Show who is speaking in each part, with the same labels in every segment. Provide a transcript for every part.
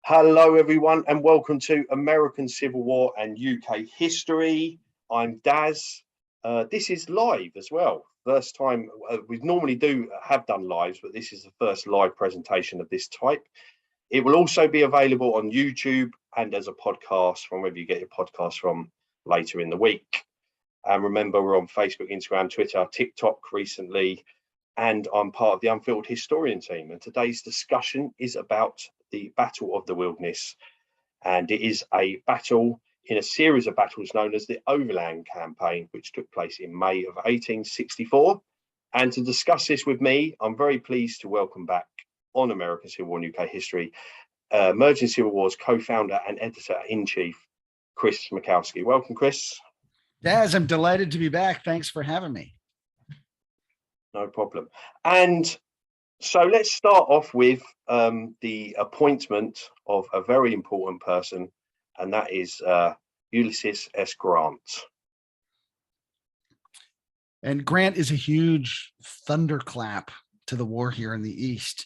Speaker 1: Hello, everyone, and welcome to American Civil War and UK History. I'm Daz. This is live as well. First time, we normally have done lives, but this is the first live presentation of this type. It will also be available on YouTube and as a podcast from wherever you get your podcast from later in the week. And remember, we're on Facebook, Instagram, Twitter, TikTok recently, and I'm part of the Unfiltered Historian team. And today's discussion is about the Battle of the Wilderness. And it is a battle in a series of battles known as the Overland Campaign, which took place in May of 1864. And to discuss this with me, I'm very pleased to welcome back on American Civil War and UK History, Emerging Civil Wars co-founder and editor-in-chief, Chris Mackowski. Welcome, Chris.
Speaker 2: Daz, I'm delighted to be back. Thanks for having me.
Speaker 1: No problem. And so let's start off with the appointment of a very important person, and that is Ulysses S. Grant.
Speaker 2: And Grant is a huge thunderclap to the war here in the East.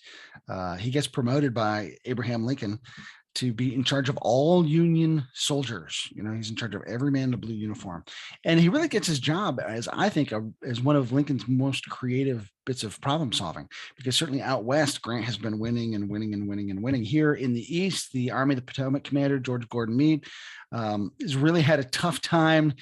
Speaker 2: He gets promoted by Abraham Lincoln to be in charge of all Union soldiers. You know, he's in charge of every man in the blue uniform. And he really gets his job as, I think, as one of Lincoln's most creative bits of problem solving, because certainly out West, Grant has been winning and winning and winning and winning. Here in the East, the Army of the Potomac commander, George Gordon Meade, has really had a tough time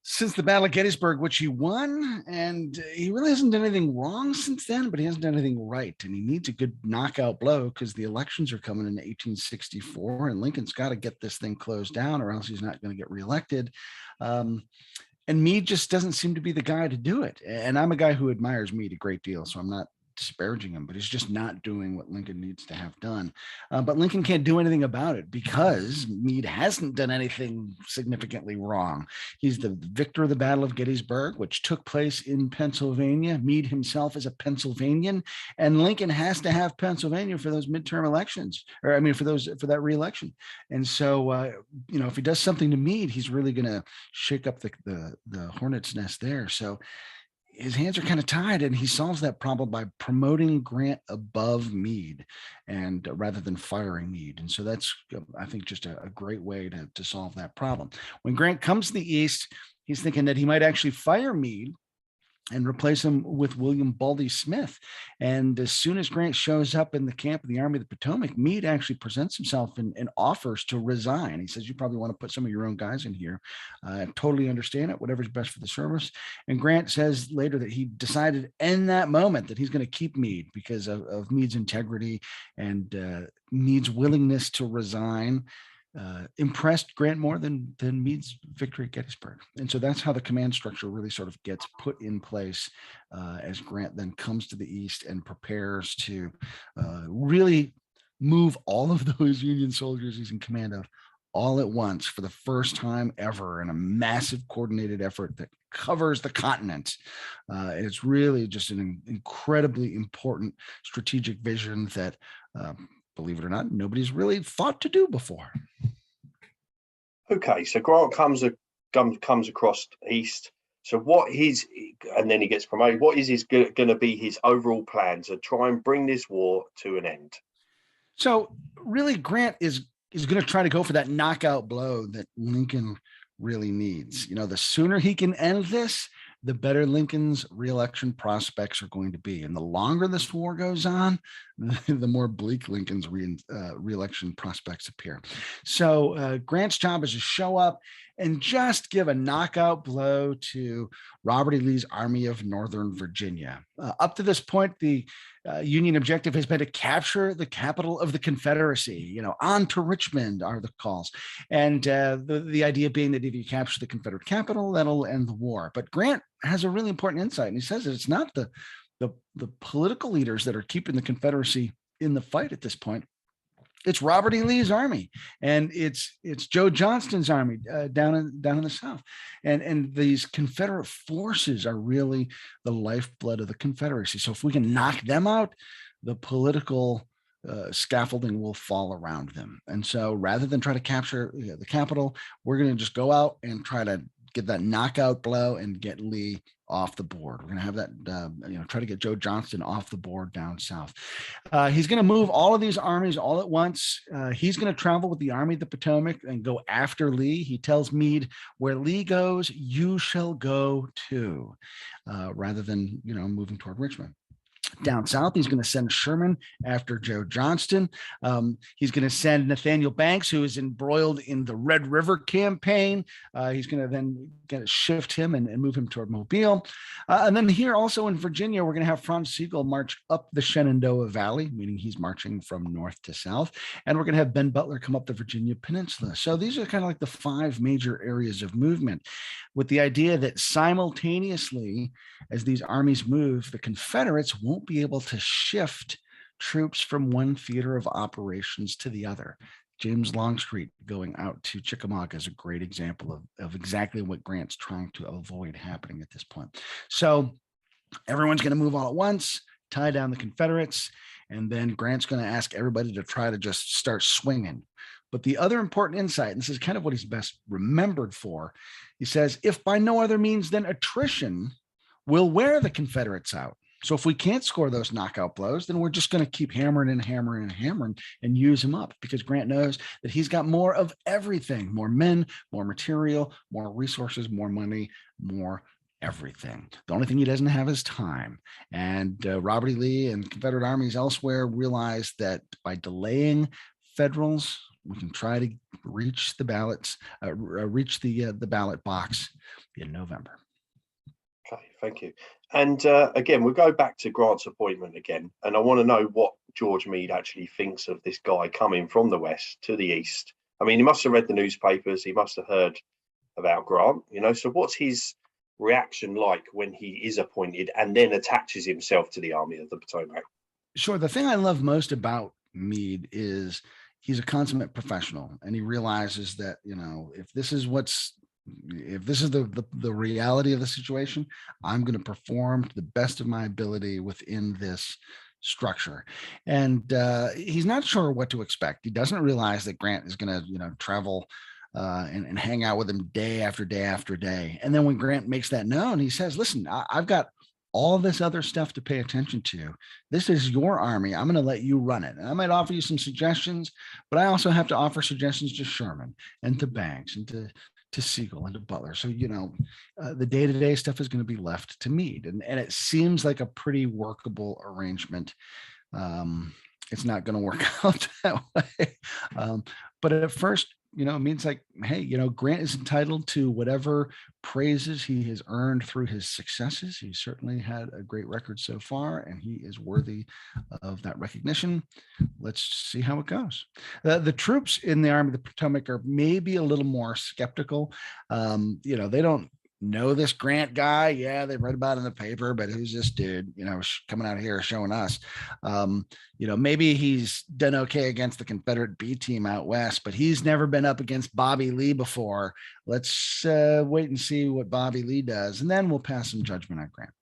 Speaker 2: since the Battle of Gettysburg, which he won, and he really hasn't done anything wrong since then, but he hasn't done anything right, and he needs a good knockout blow because the elections are coming in 1864, and Lincoln's got to get this thing closed down, or else he's not going to get reelected. And Meade just doesn't seem to be the guy to do it. And I'm a guy who admires Meade a great deal, so I'm not disparaging him, but he's just not doing what Lincoln needs to have done. But Lincoln can't do anything about it because Meade hasn't done anything significantly wrong. He's the victor of the Battle of Gettysburg, which took place in Pennsylvania. Meade himself is a Pennsylvanian, and Lincoln has to have Pennsylvania for those midterm elections, or I mean, for that reelection. And so, if he does something to Meade, he's really going to shake up the hornet's nest there. So his hands are kind of tied, and he solves that problem by promoting Grant above Meade, and rather than firing Meade. And so that's, I think, just a great way to solve that problem. When Grant comes to the East, he's thinking that he might actually fire Meade and replace him with William Baldy Smith. And as soon as Grant shows up in the camp of the Army of the Potomac, Meade actually presents himself and offers to resign. He says, you probably want to put some of your own guys in here. I totally understand it, whatever's best for the service. And Grant says later that he decided in that moment that he's going to keep Meade because of Meade's integrity and Meade's willingness to resign. Impressed Grant more than Meade's victory at Gettysburg. And so that's how the command structure really sort of gets put in place as Grant then comes to the East and prepares to really move all of those Union soldiers he's in command of all at once for the first time ever in a massive coordinated effort that covers the continent. And it's really just an incredibly important strategic vision that believe it or not, nobody's really thought to do before.
Speaker 1: Okay, so Grant comes across East. So and then he gets promoted. What is going to be his overall plan to try and bring this war to an end?
Speaker 2: So really, Grant is going to try to go for that knockout blow that Lincoln really needs. You know, the sooner he can end this, the better Lincoln's reelection prospects are going to be. And the longer this war goes on, the more bleak Lincoln's reelection prospects appear. So Grant's job is to show up and just give a knockout blow to Robert E. Lee's Army of Northern Virginia. Up to this point, the Union objective has been to capture the capital of the Confederacy. You know, on to Richmond are the calls. And the idea being that if you capture the Confederate capital, that'll end the war. But Grant has a really important insight, and he says that it's not the political leaders that are keeping the Confederacy in the fight at this point. It's Robert E. Lee's army, and it's Joe Johnston's army down in the South, and these Confederate forces are really the lifeblood of the Confederacy. So if we can knock them out, the political scaffolding will fall around them. And so rather than try to capture the capital, we're going to just go out and try to get that knockout blow and get Lee off the board. We're going to have that, try to get Joe Johnston off the board down south. He's going to move all of these armies all at once. He's going to travel with the Army of the Potomac and go after Lee. He tells Meade, where Lee goes, you shall go too, rather than, moving toward Richmond. Down south, he's going to send Sherman after Joe Johnston. He's going to send Nathaniel Banks, who is embroiled in the Red River campaign. He's going to then shift him and move him toward Mobile. And then here also in Virginia, we're going to have Franz Sigel march up the Shenandoah Valley, meaning he's marching from north to south. And we're going to have Ben Butler come up the Virginia Peninsula. So these are kind of like the 5 major areas of movement, with the idea that simultaneously, as these armies move, the Confederates won't be able to shift troops from one theater of operations to the other. James Longstreet going out to Chickamauga is a great example of exactly what Grant's trying to avoid happening at this point. So everyone's going to move all at once, tie down the Confederates, and then Grant's going to ask everybody to try to just start swinging. But the other important insight, and this is kind of what he's best remembered for, he says, if by no other means than attrition, we'll wear the Confederates out. So if we can't score those knockout blows, then we're just going to keep hammering and use them up, because Grant knows that he's got more of everything: more men, more material, more resources, more money, more everything. The only thing he doesn't have is time. And Robert E. Lee and Confederate armies elsewhere realized that by delaying Federals, we can try to reach the ballots, the ballot box in November.
Speaker 1: Okay, thank you. And again, we'll go back to Grant's appointment again. And I want to know what George Meade actually thinks of this guy coming from the west to the east. I mean, he must have read the newspapers. He must have heard about Grant, so what's his reaction like when he is appointed and then attaches himself to the Army of the Potomac?
Speaker 2: Sure. The thing I love most about Meade is he's a consummate professional, and he realizes that, if this is the reality of the situation, I'm going to perform to the best of my ability within this structure. And he's not sure what to expect. He doesn't realize that Grant is going to, travel and hang out with him day after day after day. And then when Grant makes that known, he says, listen, I've got all this other stuff to pay attention to. This is your army. I'm going to let you run it. And I might offer you some suggestions, but I also have to offer suggestions to Sherman and to Banks and to Sigel and to Butler. So, the day-to-day stuff is going to be left to Meade. And it seems like a pretty workable arrangement. It's not going to work out that way. But at first, it means like, hey, Grant is entitled to whatever praises he has earned through his successes. He certainly had a great record so far, and he is worthy of that recognition. Let's see how it goes. The troops in the Army of the Potomac are maybe a little more skeptical. They don't know this Grant guy. Yeah, they read about it in the paper, but who's this dude, coming out here showing us? Maybe he's done okay against the Confederate B team out west, but he's never been up against Bobby Lee before. Let's wait and see what Bobby Lee does, and then we'll pass some judgment on Grant.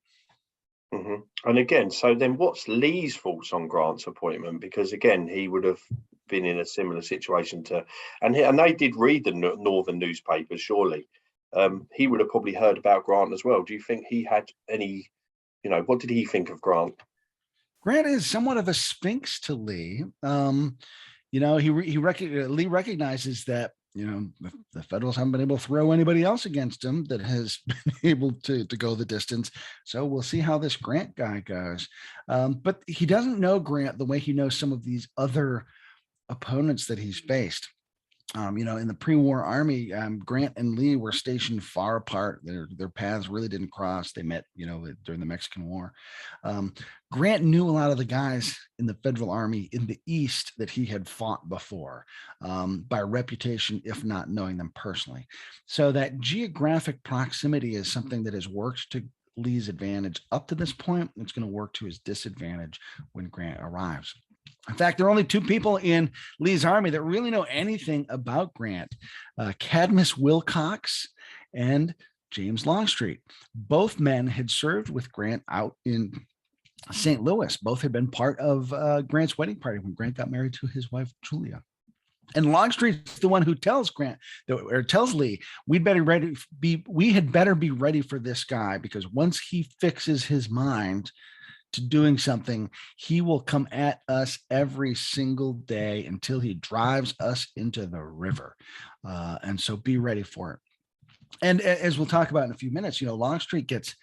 Speaker 1: Mm-hmm. And again, so then what's Lee's thoughts on Grant's appointment? Because again, he would have been in a similar situation and they did read the northern newspapers, surely. He would have probably heard about Grant as well. Do you think he had any, what did he think of Grant?
Speaker 2: Grant is somewhat of a sphinx to Lee. Lee recognizes that, the Federals haven't been able to throw anybody else against him that has been able to go the distance. So we'll see how this Grant guy goes. But he doesn't know Grant the way he knows some of these other opponents that he's faced. In the pre-war army, Grant and Lee were stationed far apart. Their paths really didn't cross. They met, during the Mexican War. Grant knew a lot of the guys in the Federal Army in the East that he had fought before, by reputation, if not knowing them personally. So that geographic proximity is something that has worked to Lee's advantage up to this point. It's going to work to his disadvantage when Grant arrives. In fact, there are only 2 people in Lee's army that really know anything about Grant, Cadmus Wilcox and James Longstreet. Both men had served with Grant out in St. Louis. Both had been part of Grant's wedding party when Grant got married to his wife, Julia. And Longstreet's the one who tells Grant, or tells Lee, we had better be ready for this guy, because once he fixes his mind to doing something, he will come at us every single day until he drives us into the river. And so be ready for it. And as we'll talk about in a few minutes, Longstreet gets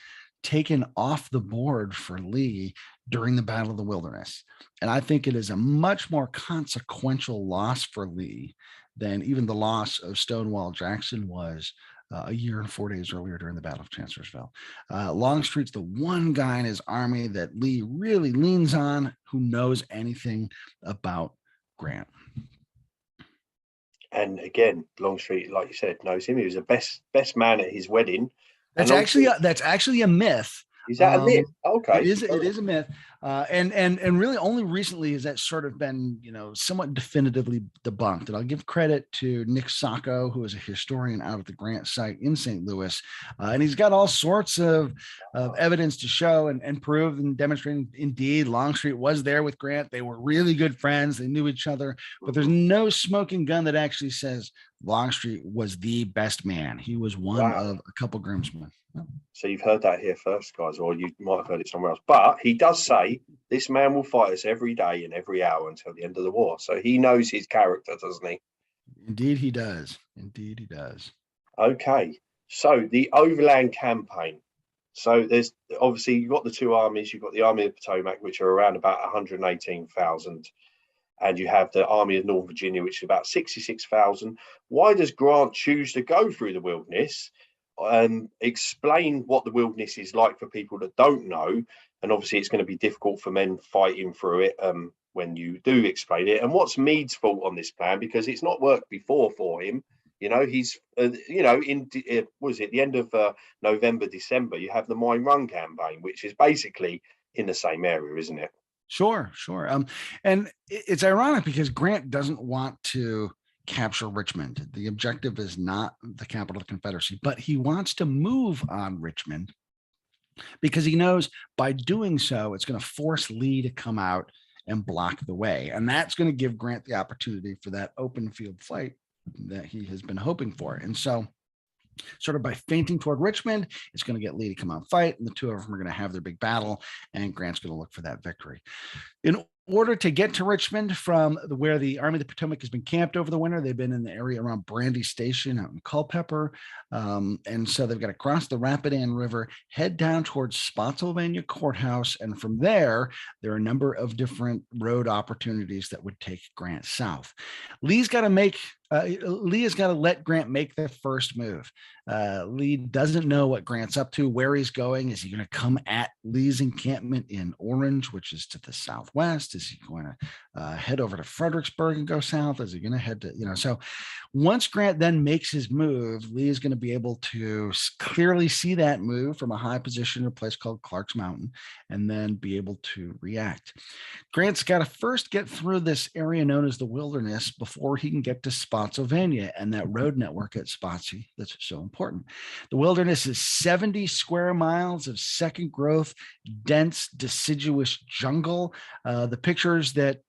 Speaker 2: taken off the board for Lee during the Battle of the Wilderness. And I think it is a much more consequential loss for Lee than even the loss of Stonewall Jackson was a year and 4 days earlier during the Battle of Chancellorsville. Longstreet's the one guy in his army that Lee really leans on who knows anything about Grant.
Speaker 1: And again, Longstreet, like you said, knows him. He was the best man at his wedding.
Speaker 2: That's actually a myth.
Speaker 1: Is that a myth? Okay,
Speaker 2: it is a myth, and really only recently has that sort of been somewhat definitively debunked. And I'll give credit to Nick Sacco, who is a historian out at the Grant site in St. Louis, and he's got all sorts of evidence to show and prove and demonstrate. Indeed, Longstreet was there with Grant. They were really good friends. They knew each other, but there's no smoking gun that actually says Longstreet was the best man. He was one of a couple groomsmen.
Speaker 1: So you've heard that here first, guys, or you might have heard it somewhere else. But he does say this man will fight us every day and every hour until the end of the war. So he knows his character, doesn't he?
Speaker 2: Indeed, he does. Indeed, he does.
Speaker 1: Okay. So the Overland Campaign. So there's obviously you've got the two armies. You've got the Army of the Potomac, which are around about 118,000. And you have the Army of Northern Virginia, which is about 66,000. Why does Grant choose to go through the wilderness? Explain what the wilderness is like for people that don't know. And obviously it's going to be difficult for men fighting through it when you do explain it. And what's Mead's fault on this plan? Because it's not worked before for him. He's was it the end of November, December, you have the Mine Run campaign, which is basically in the same area, isn't it?
Speaker 2: Sure. And it's ironic because Grant doesn't want to capture Richmond. The objective is not the capital of the Confederacy, but he wants to move on Richmond because he knows by doing so, it's going to force Lee to come out and block the way. And that's going to give Grant the opportunity for that open field fight that he has been hoping for. And so sort of by feinting toward Richmond, it's going to get Lee to come out and fight, and the two of them are going to have their big battle, and Grant's going to look for that victory. In order to get to Richmond from where the Army of the Potomac has been camped over the winter, they've been in the area around Brandy Station out in Culpeper. And so they've got to cross the Rapidan River, head down towards Spotsylvania Courthouse. And from there are a number of different road opportunities that would take Grant south. Lee has got to let Grant make the first move. Lee doesn't know what Grant's up to, where he's going. Is he going to come at Lee's encampment in Orange, which is to the southwest? Is he going to head over to Fredericksburg and go south? Is he going to head to, so once Grant then makes his move, Lee is going to be able to clearly see that move from a high position in a place called Clark's Mountain and then be able to react. Grant's got to first get through this area known as the Wilderness before he can get to Spotsylvania and that road network at Spotsy that's so important. The Wilderness is 70 square miles of second growth, dense, deciduous jungle. The pictures that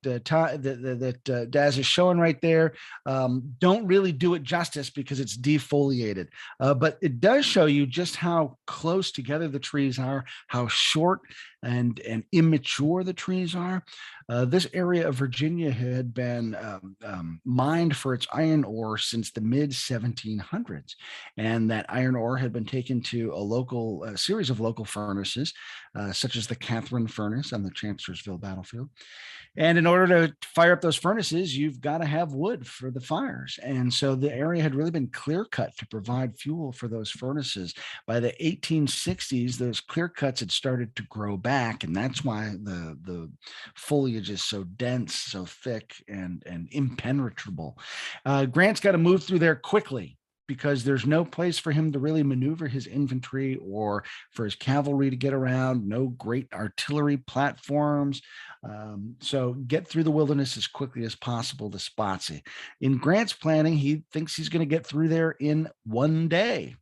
Speaker 2: Daz is showing right there don't really do it justice because it's defoliated, but it does show you just how close together the trees are, how short and immature the trees are. This area of Virginia had been mined for its iron ore since the mid 1700s, and that iron ore had been taken to a series of local furnaces, such as the Catherine furnace on the Chancellorsville battlefield. And in order to fire up those furnaces, you've got to have wood for the fires. And so the area had really been clear cut to provide fuel for those furnaces. By the 1860s, those clear cuts had started to grow back. And that's why the foliage is so dense, so thick, and impenetrable. Grant's got to move through there quickly, because there's no place for him to really maneuver his infantry or for his cavalry to get around, no great artillery platforms. So get through the wilderness as quickly as possible to Spotsy. In Grant's planning, he thinks he's going to get through there in one day.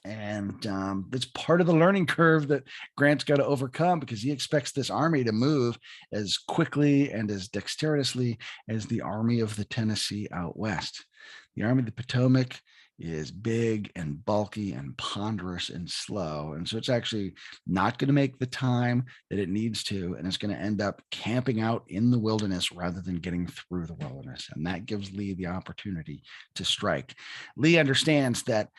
Speaker 2: And that's part of the learning curve that Grant's got to overcome, because he expects this army to move as quickly and as dexterously as the Army of the Tennessee out west. The Army of the Potomac is big and bulky and ponderous and slow. And so it's actually not going to make the time that it needs to. And it's going to end up camping out in the wilderness rather than getting through the wilderness. And that gives Lee the opportunity to strike. Lee understands that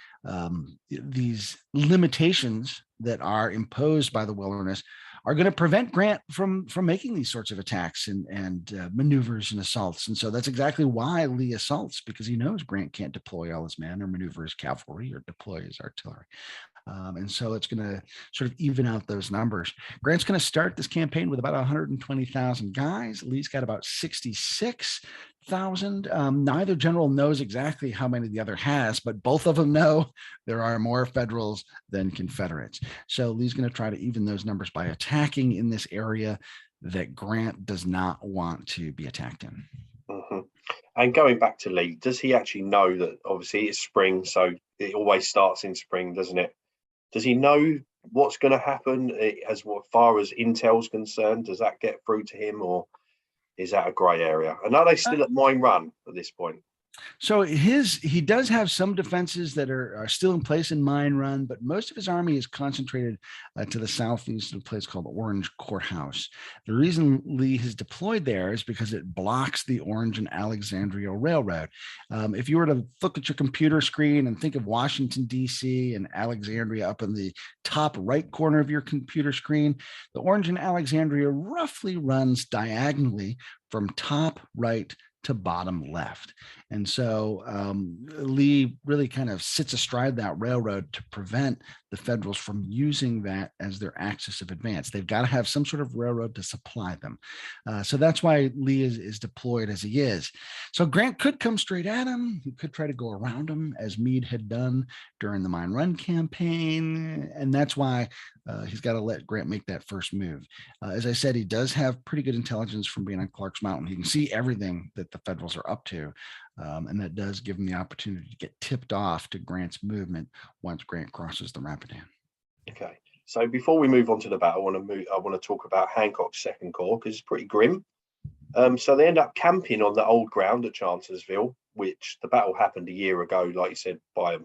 Speaker 2: these limitations that are imposed by the wilderness are going to prevent Grant from making these sorts of attacks and maneuvers and assaults. And so that's exactly why Lee assaults, because he knows Grant can't deploy all his men or maneuver his cavalry or deploy his artillery. And so it's going to sort of even out those numbers. Grant's going to start this campaign with about 120,000 guys. Lee's got about 66,000. Neither general knows exactly how many the other has, but both of them know there are more Federals than Confederates. So Lee's going to try to even those numbers by attacking in this area that Grant does not want to be attacked in.
Speaker 1: Mm-hmm. And going back to Lee, does he actually know that obviously it's spring, so it always starts in spring, doesn't it? Does he know what's going to happen as far as intel's concerned? Does that get through to him, or is that a grey area? And are they still at Mine Run at this point?
Speaker 2: So he does have some defenses that are still in place in Mine Run, but most of his army is concentrated to the southeast of a place called Orange Courthouse. The reason Lee has deployed there is because it blocks the Orange and Alexandria Railroad. If you were to look at your computer screen and think of Washington, D.C. and Alexandria up in the top right corner of your computer screen, the Orange and Alexandria roughly runs diagonally from top right to bottom left. And so Lee really kind of sits astride that railroad to prevent the Federals from using that as their axis of advance. They've got to have some sort of railroad to supply them. So that's why Lee is deployed as he is. So Grant could come straight at him. He could try to go around him, as Meade had done during the Mine Run campaign. And that's why he's got to let Grant make that first move. As I said, he does have pretty good intelligence from being on Clark's Mountain. He can see everything that the Federals are up to. And that does give him the opportunity to get tipped off to Grant's movement once Grant crosses the Rapidan.
Speaker 1: Okay, so before we move on to the battle, I want to talk about Hancock's Second Corps, because it's pretty grim. So they end up camping on the old ground at Chancellorsville, which the battle happened a year ago, like you said, by a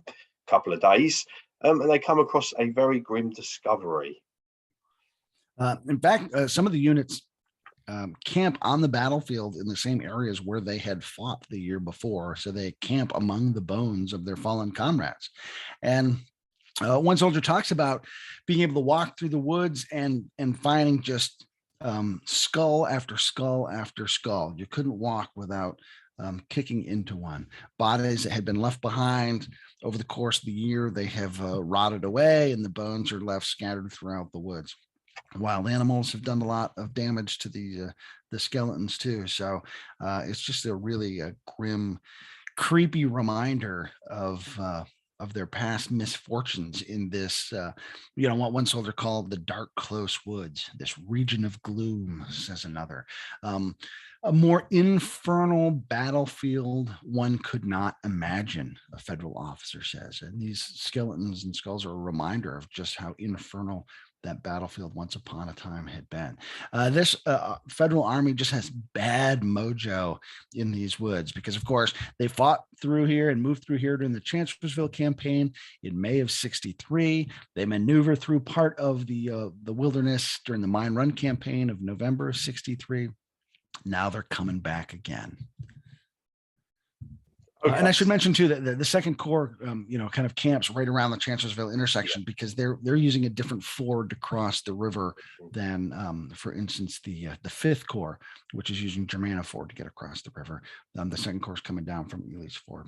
Speaker 1: couple of days. And they come across a very grim discovery.
Speaker 2: In fact, some of the units camp on the battlefield in the same areas where they had fought the year before. So they camp among the bones of their fallen comrades. And one soldier talks about being able to walk through the woods and finding just skull after skull after skull. You couldn't walk without kicking into one. Bodies that had been left behind over the course of the year, they have rotted away, and the bones are left scattered throughout the woods. Wild animals have done a lot of damage to the skeletons too. So it's just a really grim, creepy reminder of their past misfortunes in this, what one soldier called the dark, close woods, this region of gloom, says another. A more infernal battlefield one could not imagine, a federal officer says. And these skeletons and skulls are a reminder of just how infernal that battlefield once upon a time had been. This federal army just has bad mojo in these woods because, of course, they fought through here and moved through here during the Chancellorsville campaign in May of '63. They maneuvered through part of the wilderness during the Mine Run campaign of November of '63. Now they're coming back again. Okay. And I should mention too that the Second Corps, kind of camps right around the Chancellorsville intersection because they're using a different ford to cross the river than, for instance, the Fifth Corps, which is using Germanna Ford to get across the river. The Second Corps is coming down from Ely's Ford.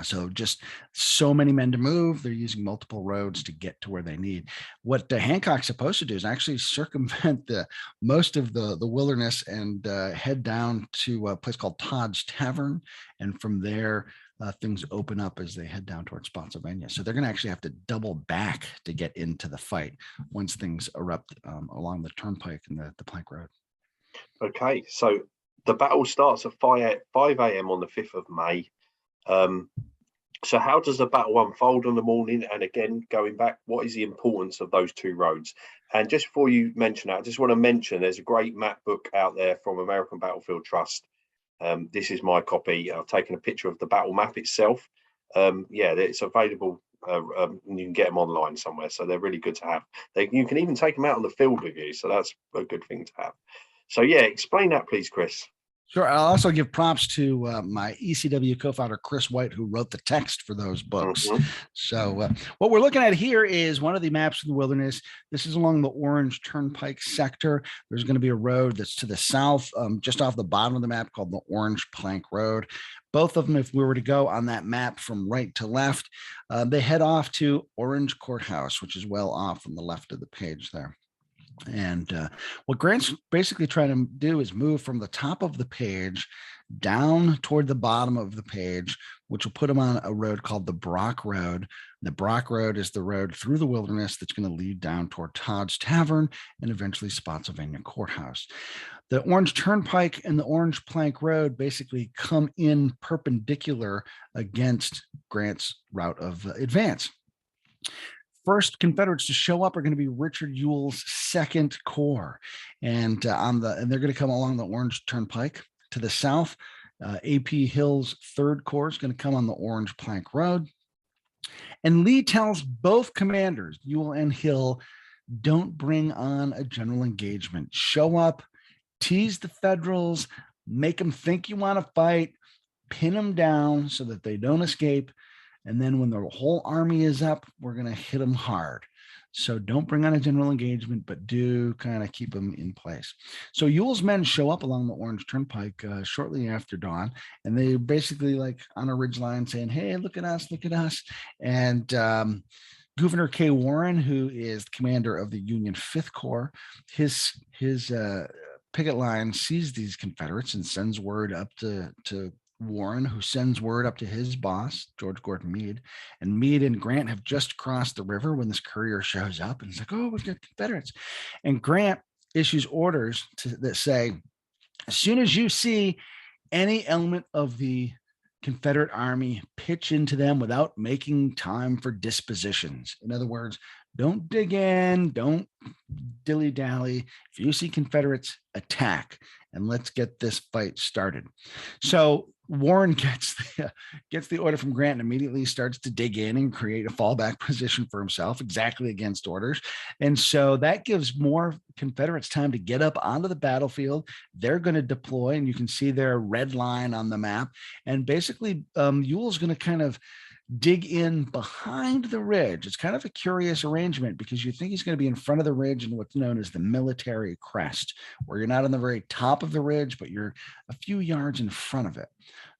Speaker 2: So just so many men to move. They're using multiple roads to get to where they need. What Hancock's supposed to do is actually circumvent most of the wilderness and head down to a place called Todd's Tavern. And from there, things open up as they head down towards Spotsylvania. So they're going to actually have to double back to get into the fight once things erupt along the turnpike and the Plank Road.
Speaker 1: Okay, so the battle starts at 5 a.m. on the 5th of May. So how does the battle unfold on the morning? And again, going back, what is the importance of those two roads? And just before you mention that, I just want to mention there's a great map book out there from American Battlefield Trust. This is my copy. I've taken a picture of the battle map itself. Yeah, it's available. And you can get them online somewhere. So they're really good to have. You can even take them out on the field with you. So that's a good thing to have. So yeah, explain that, please, Chris.
Speaker 2: Sure. I'll also give props to my ECW co-founder, Chris White, who wrote the text for those books.
Speaker 1: Mm-hmm.
Speaker 2: So what we're looking at here is one of the maps of the wilderness. This is along the Orange Turnpike sector. There's going to be a road that's to the south, just off the bottom of the map, called the Orange Plank Road. Both of them, if we were to go on that map from right to left, they head off to Orange Courthouse, which is well off on the left of the page there. And what Grant's basically trying to do is move from the top of the page down toward the bottom of the page, which will put him on a road called the Brock Road. The Brock Road is the road through the wilderness that's going to lead down toward Todd's Tavern and eventually Spotsylvania Courthouse. The Orange Turnpike and the Orange Plank Road basically come in perpendicular against Grant's route of advance. First Confederates to show up are going to be Richard Ewell's Second Corps, and they're going to come along the Orange Turnpike. To the south, A.P. Hill's Third Corps is going to come on the Orange Plank Road. And Lee tells both commanders, Ewell and Hill, don't bring on a general engagement. Show up, tease the Federals, make them think you want to fight, pin them down so that they don't escape. And then when the whole army is up, we're going to hit them hard. So don't bring on a general engagement, but do kind of keep them in place. So Ewell's men show up along the Orange Turnpike shortly after dawn, and they basically like on a ridgeline saying, hey, look at us, look at us. And Gouverneur K. Warren, who is the commander of the Union Fifth Corps, his picket line sees these Confederates and sends word up to Warren, who sends word up to his boss, George Gordon Meade. And Meade and Grant have just crossed the river when this courier shows up and it's like, oh, we've got Confederates. And Grant issues orders that say, as soon as you see any element of the Confederate army, pitch into them without making time for dispositions. In other words, don't dig in, don't dilly-dally. If you see Confederates, attack, and let's get this fight started. So Warren gets the order from Grant and immediately starts to dig in and create a fallback position for himself, exactly against orders. And so that gives more Confederates time to get up onto the battlefield. They're going to deploy, and you can see their red line on the map. And basically, Ewell's going to kind of dig in behind the ridge. It's kind of a curious arrangement because you think he's going to be in front of the ridge in what's known as the military crest, where you're not on the very top of the ridge, but you're a few yards in front of it.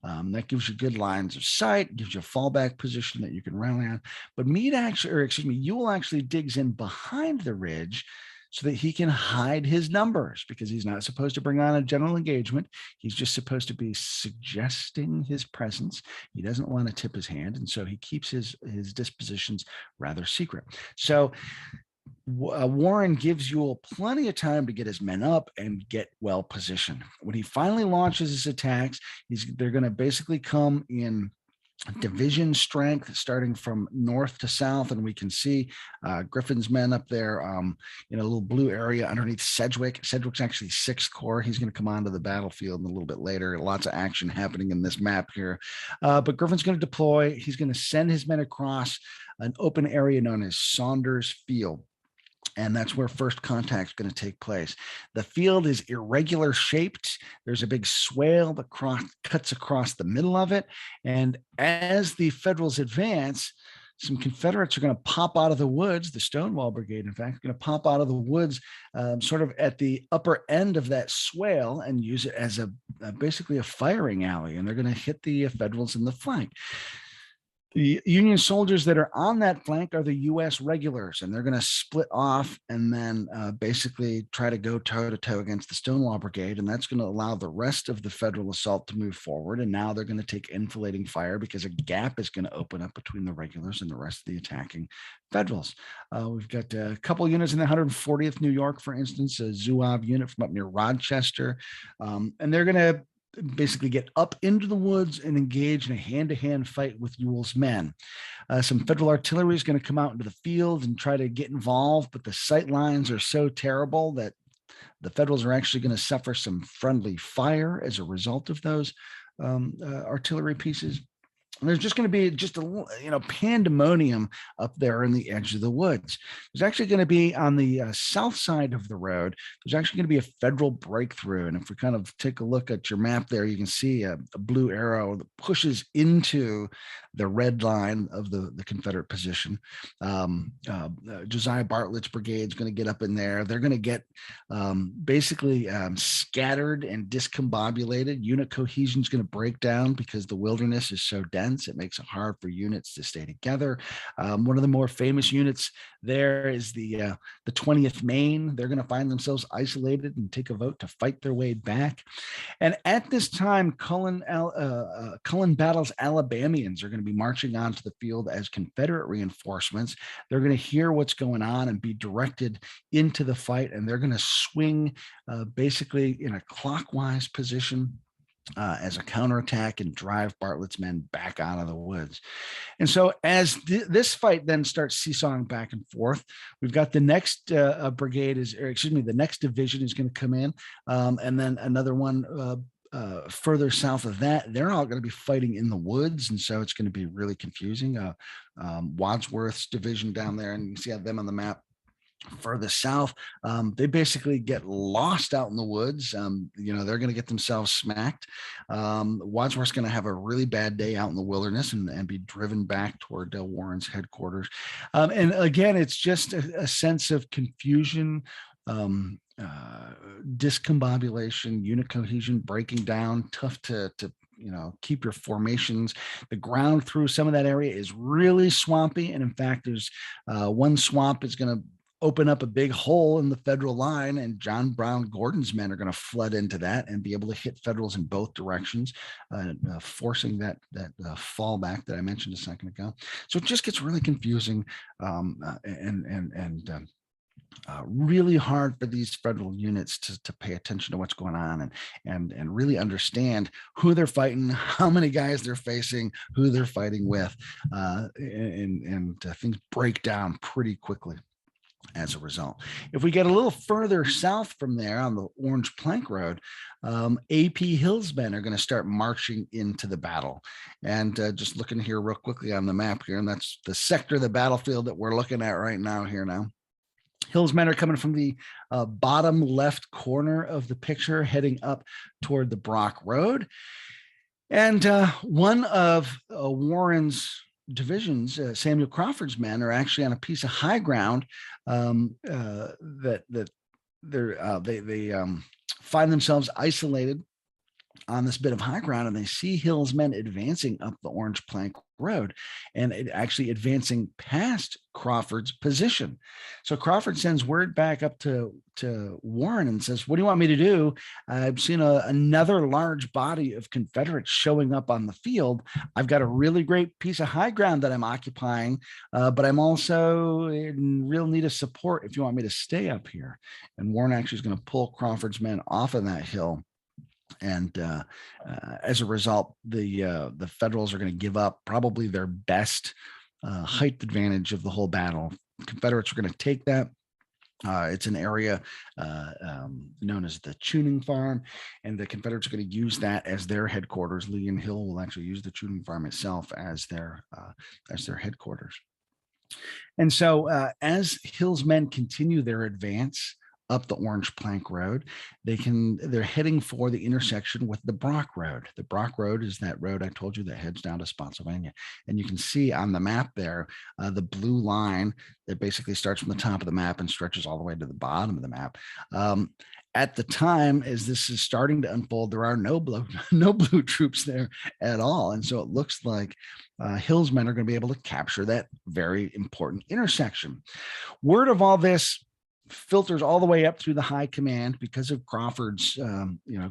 Speaker 2: That gives you good lines of sight, gives you a fallback position that you can rally on. But Ewell actually digs in behind the ridge so that he can hide his numbers, because he's not supposed to bring on a general engagement. He's just supposed to be suggesting his presence. He doesn't want to tip his hand, and so he keeps his dispositions rather secret. So Warren gives Ewell plenty of time to get his men up and get well positioned. When he finally launches his attacks, they're going to basically come in division strength starting from north to south, and we can see Griffin's men up there in a little blue area underneath Sedgwick. Sedgwick's actually Sixth Corps. He's going to come onto the battlefield a little bit later. Lots of action happening in this map here, but Griffin's going to deploy. He's going to send his men across an open area known as Saunders Field. And that's where first contact is going to take place. The field is irregular shaped. There's a big swale that cuts across the middle of it. And as the Federals advance, some Confederates are going to pop out of the woods. The Stonewall Brigade, in fact, is going to pop out of the woods sort of at the upper end of that swale and use it as basically a firing alley. And they're going to hit the Federals in the flank. The Union soldiers that are on that flank are the U.S. regulars, and they're going to split off and then basically try to go toe-to-toe against the Stonewall Brigade, and that's going to allow the rest of the Federal assault to move forward, and now they're going to take enfilading fire because a gap is going to open up between the regulars and the rest of the attacking Federals. We've got a couple units in the 140th New York, for instance, a Zouave unit from up near Rochester, and they're going to basically get up into the woods and engage in a hand-to-hand fight with Ewell's men. Some Federal artillery is going to come out into the field and try to get involved, but the sight lines are so terrible that the Federals are actually going to suffer some friendly fire as a result of those artillery pieces. And there's just going to be just a pandemonium up there in the edge of the woods. There's actually going to be on the south side of the road, there's actually going to be a Federal breakthrough. And if we kind of take a look at your map there, you can see a blue arrow that pushes into the red line of the Confederate position. Josiah Bartlett's brigade is going to get up in there. They're going to get basically scattered and discombobulated. Unit cohesion is going to break down because the wilderness is so dense. It makes it hard for units to stay together. One of the more famous units there is the 20th Maine. They're going to find themselves isolated and take a vote to fight their way back. And at this time, Cullen Battle's Alabamians are going to be marching onto the field as Confederate reinforcements. They're going to hear what's going on and be directed into the fight, and they're going to swing basically in a clockwise position as a counterattack and drive Bartlett's men back out of the woods. And so as this fight then starts seesawing back and forth, we've got the next the next division is going to come in, and then another one further south of that. They're all going to be fighting in the woods, and so it's going to be really confusing. Wadsworth's division down there, and you see them on the map. Further south, they basically get lost out in the woods. They're going to get themselves smacked. Wadsworth's going to have a really bad day out in the wilderness and be driven back toward Warren's headquarters. And again, it's just a sense of confusion, discombobulation, unit cohesion breaking down, tough to keep your formations. The ground through some of that area is really swampy. And in fact, there's one swamp is going to open up a big hole in the Federal line, and John Brown Gordon's men are going to flood into that and be able to hit Federals in both directions, forcing that fallback that I mentioned a second ago. So it just gets really confusing and really hard for these Federal units to pay attention to what's going on and really understand who they're fighting, how many guys they're facing, who they're fighting with, and things break down pretty quickly as a result. If we get a little further south from there on the Orange Plank Road, A.P. Hill's men are going to start marching into the battle. And just looking here real quickly on the map here, and that's the sector of the battlefield that we're looking at right now here now. Hill's men are coming from the bottom left corner of the picture, heading up toward the Brock Road. And one of Warren's divisions, Samuel Crawford's men, are actually on a piece of high ground that they find themselves isolated on this bit of high ground, and they see Hill's men advancing up the Orange Plank Road and actually advancing past Crawford's position. So Crawford sends word back up to Warren and says, "What do you want me to do? I've seen another large body of Confederates showing up on the field. I've got a really great piece of high ground that I'm occupying, but I'm also in real need of support if you want me to stay up here." And Warren actually is going to pull Crawford's men off of that hill. And as a result, the Federals are going to give up probably their best height advantage of the whole battle. Confederates are going to take that. It's an area known as the Tuning Farm, and the Confederates are going to use that as their headquarters. Lee and Hill will actually use the Tuning Farm itself as their headquarters. And so as Hill's men continue their advance up the Orange Plank Road, they're heading for the intersection with the Brock Road. The Brock Road is that road I told you that heads down to Spotsylvania. And you can see on the map there, the blue line that basically starts from the top of the map and stretches all the way to the bottom of the map. At the time, as this is starting to unfold, there are no blue troops there at all. And so it looks like Hill's men are going to be able to capture that very important intersection. Word of all this filters all the way up through the high command because of Crawford's,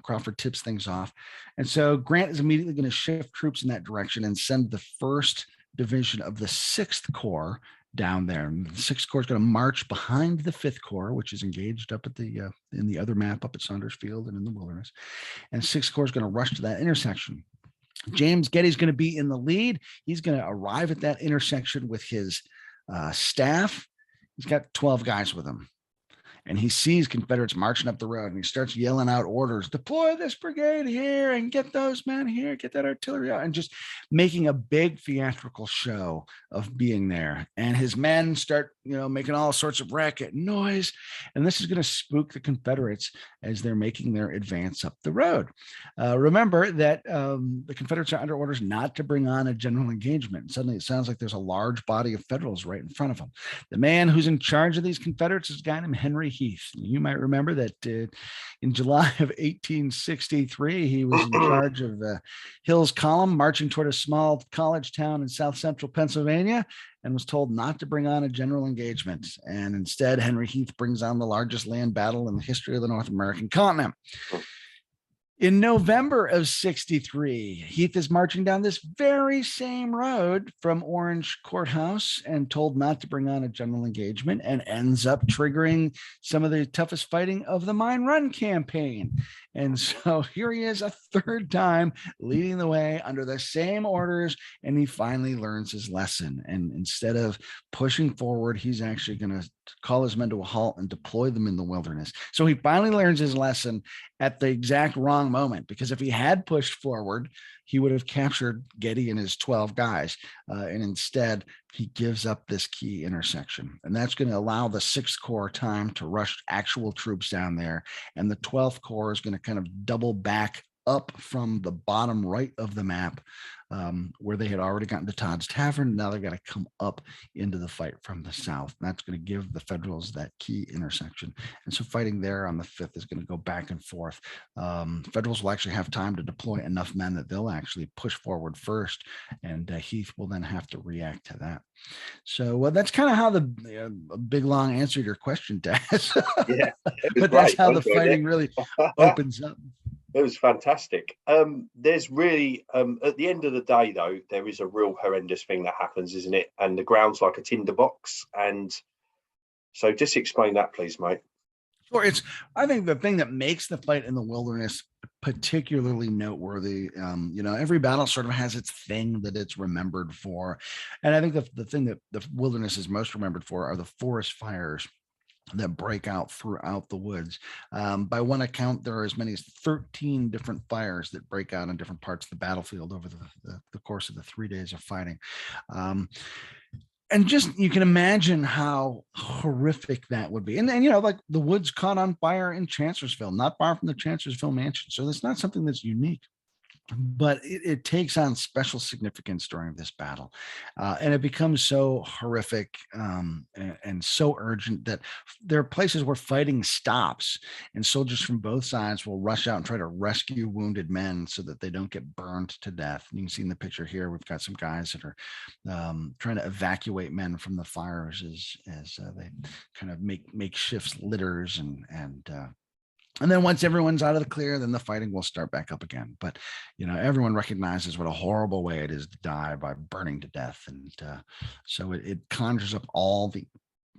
Speaker 2: Crawford tips things off. And so Grant is immediately going to shift troops in that direction and send the 1st Division of the 6th Corps down there. And the Sixth Corps is going to march behind the Fifth Corps, which is engaged up at the in the other map up at Saunders Field and in the wilderness. And Sixth Corps is going to rush to that intersection. James Getty's going to be in the lead. He's going to arrive at that intersection with his staff. He's got 12 guys with him. And he sees Confederates marching up the road, and he starts yelling out orders, deploy this brigade here and get those men here, get that artillery out, and just making a big theatrical show of being there. And his men start, making all sorts of racket noise. And this is going to spook the Confederates as they're making their advance up the road. Remember that the Confederates are under orders not to bring on a general engagement. Suddenly it sounds like there's a large body of Federals right in front of them. The man who's in charge of these Confederates is a guy named Henry Heath. You might remember that in July of 1863, he was in charge of Hill's column marching toward a small college town in south central Pennsylvania and was told not to bring on a general engagement. And instead, Henry Heath brings on the largest land battle in the history of the North American continent. In November of 63, Heath is marching down this very same road from Orange Courthouse and told not to bring on a general engagement, and ends up triggering some of the toughest fighting of the Mine Run campaign. And so here he is a third time leading the way under the same orders, and he finally learns his lesson. And instead of pushing forward, he's actually going to call his men to a halt and deploy them in the wilderness. So he finally learns his lesson at the exact wrong moment, because if he had pushed forward, he would have captured Getty and his 12 guys. And instead, he gives up this key intersection. And that's going to allow the Sixth Corps time to rush actual troops down there. And the 12th Corps is going to kind of double back up from the bottom right of the map, where they had already gotten to Todd's Tavern. Now they've got to come up into the fight from the south. And that's going to give the Federals that key intersection. And so fighting there on the 5th is going to go back and forth. Federals will actually have time to deploy enough men that they'll actually push forward first, and Heath will then have to react to that. So that's kind of how the big long answer to your question, Daz.
Speaker 1: Yeah,
Speaker 2: but that's how the fighting really opens up.
Speaker 1: It was fantastic. There's really, at the end of the day, though, there is a real horrendous thing that happens, isn't it? And the ground's like a tinderbox. And so just explain that, please, mate.
Speaker 2: Sure. I think the thing that makes the fight in the wilderness particularly noteworthy, every battle sort of has its thing that it's remembered for. And I think the thing that the wilderness is most remembered for are the forest fires that break out throughout the woods. By one account, there are as many as 13 different fires that break out in different parts of the battlefield over the course of the 3 days of fighting. And just, you can imagine how horrific that would be. And like the woods caught on fire in Chancellorsville, not far from the Chancellorsville mansion. So that's not something that's unique. But it takes on special significance during this battle. And it becomes so horrific and so urgent that there are places where fighting stops, and soldiers from both sides will rush out and try to rescue wounded men so that they don't get burned to death. And you can see in the picture here, we've got some guys that are trying to evacuate men from the fires as they kind of make makeshift litters and then once everyone's out of the clear, then the fighting will start back up again. But, everyone recognizes what a horrible way it is to die by burning to death. And so it conjures up all the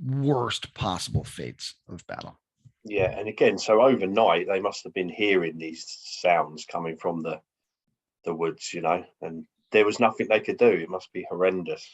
Speaker 2: worst possible fates of battle.
Speaker 1: Yeah. And again, so overnight, they must have been hearing these sounds coming from the woods, and there was nothing they could do. It must be horrendous.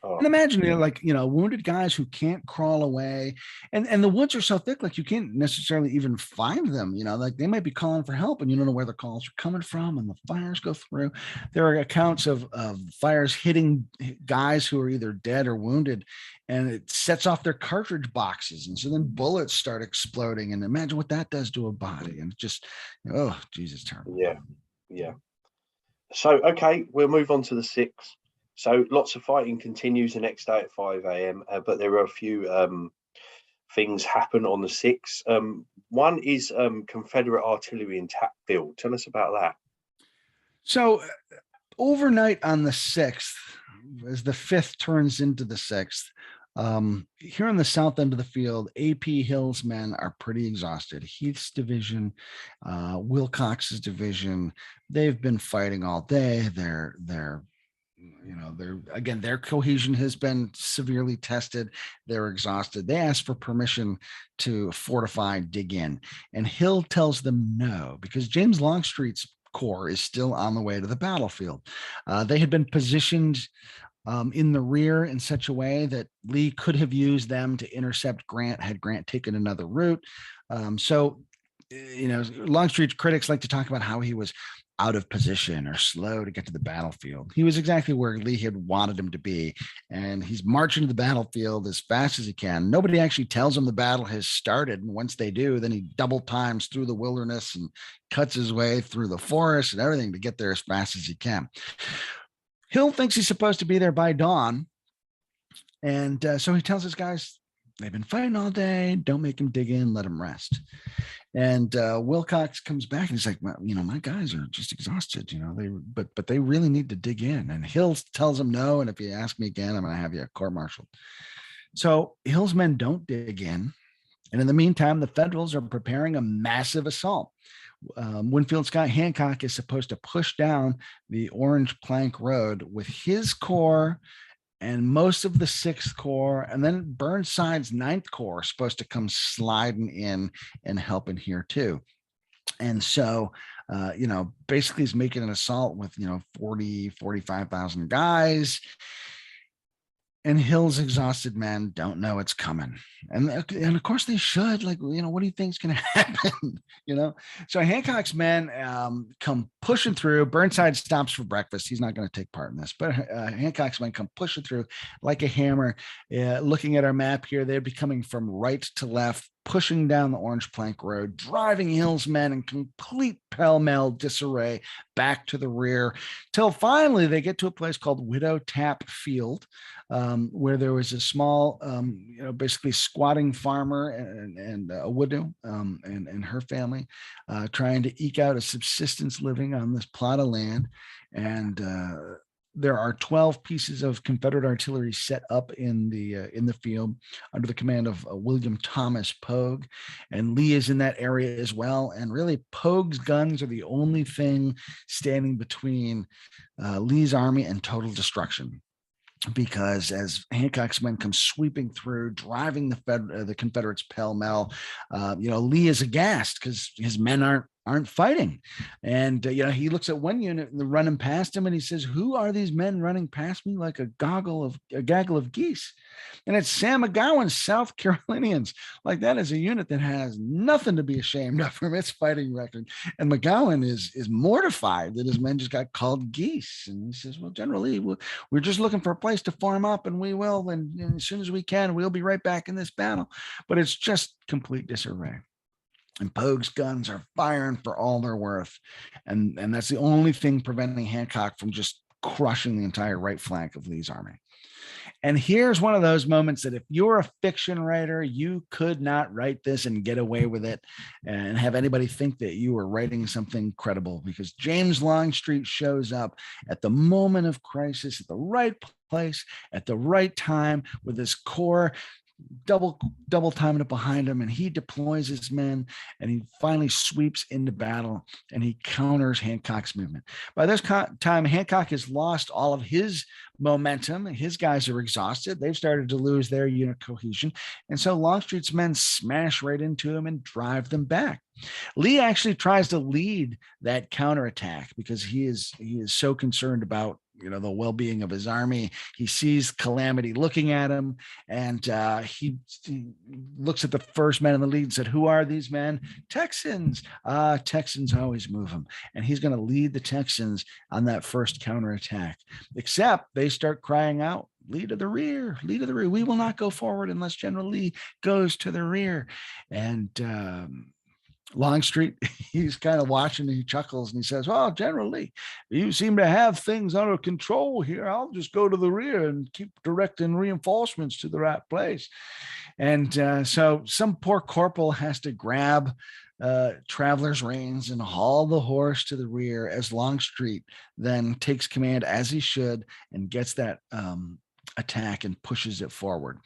Speaker 1: Oh.
Speaker 2: And imagine, wounded guys who can't crawl away, and the woods are so thick, like you can't necessarily even find them. Like they might be calling for help, and you don't know where the calls are coming from, and the fires go through. There are accounts of fires hitting guys who are either dead or wounded, and it sets off their cartridge boxes, and so then bullets start exploding. And imagine what that does to a body, and just, oh, Jesus, terrible.
Speaker 1: Yeah. So, okay, we'll move on to the 6th. So lots of fighting continues the next day at 5 a.m. But there are a few things happen on the 6th. One is Confederate artillery in Tapfield. Tell us about that.
Speaker 2: So overnight on the 6th, as the 5th turns into the 6th, here on the south end of the field, A.P. Hill's men are pretty exhausted. Heath's division, Wilcox's division, they've been fighting all day. They're their cohesion has been severely tested. They're exhausted. They ask for permission to fortify, dig in, and Hill tells them no, because James Longstreet's corps is still on the way to the battlefield. They had been positioned in the rear in such a way that Lee could have used them to intercept Grant had Grant taken another route. Longstreet's critics like to talk about how he was out of position or slow to get to the battlefield. He was exactly where Lee had wanted him to be, and he's marching to the battlefield as fast as he can. Nobody actually tells him the battle has started, and once they do, then he double times through the wilderness and cuts his way through the forest and everything to get there as fast as he can. Hill thinks he's supposed to be there by dawn, and so he tells his guys, they've been fighting all day, don't make them dig in, let them rest. And Wilcox comes back and he's like, well, my guys are just exhausted, but they really need to dig in. And Hill tells him no. And if you ask me again, I'm going to have you court-martialed. So Hill's men don't dig in. And in the meantime, the Federals are preparing a massive assault. Winfield Scott Hancock is supposed to push down the Orange Plank Road with his corps and most of the 6th Corps, and then Burnside's 9th Corps is supposed to come sliding in and helping here too. And so, basically he's making an assault with, 45,000 guys. And Hill's exhausted men don't know it's coming. And of course they should. Like, what do you think is going to happen? So Hancock's men come pushing through. Burnside stops for breakfast. He's not going to take part in this. But Hancock's men come pushing through like a hammer. Looking at our map here, they'd be coming from right to left, pushing down the Orange Plank Road, driving Hill's men in complete pell-mell disarray back to the rear, till finally they get to a place called Widow Tap Field, where there was a small, basically squatting farmer and a widow and her family trying to eke out a subsistence living on this plot of land. And there are 12 pieces of Confederate artillery set up in the field under the command of William Thomas Pogue, and Lee is in that area as well. And really, Pogue's guns are the only thing standing between Lee's army and total destruction. Because as Hancock's men come sweeping through, driving the Confederates pell-mell, Lee is aghast because his men aren't fighting. And, he looks at one unit running past him and he says, who are these men running past me like a gaggle of geese? And it's Sam McGowan's South Carolinians. Like, that is a unit that has nothing to be ashamed of from its fighting record. And McGowan is mortified that his men just got called geese. And he says, well, General Lee, we're just looking for a place to form up, and we will. And as soon as we can, we'll be right back in this battle. But it's just complete disarray. And Pogue's guns are firing for all they're worth. And that's the only thing preventing Hancock from just crushing the entire right flank of Lee's army. And here's one of those moments that if you're a fiction writer, you could not write this and get away with it and have anybody think that you were writing something credible, because James Longstreet shows up at the moment of crisis, at the right place, at the right time, with his corps double timing it behind him, and he deploys his men, and he finally sweeps into battle, and he counters Hancock's movement. By this time, Hancock has lost all of his momentum. His guys are exhausted. They've started to lose their unit cohesion, and so Longstreet's men smash right into him and drive them back. Lee actually tries to lead that counterattack because he is so concerned about the well-being of his army. He sees calamity looking at him, and he looks at the first men in the lead and said, who are these men? Texans. Texans always move them. And he's going to lead the Texans on that first counterattack, except they start crying out, Lee to the rear, Lee to the rear. We will not go forward unless General Lee goes to the rear. And Longstreet, he's kind of watching and he chuckles and he says, well, General Lee, you seem to have things under control here. I'll just go to the rear and keep directing reinforcements to the right place. And so some poor corporal has to grab Traveler's reins and haul the horse to the rear as Longstreet then takes command, as he should, and gets that attack and pushes it forward.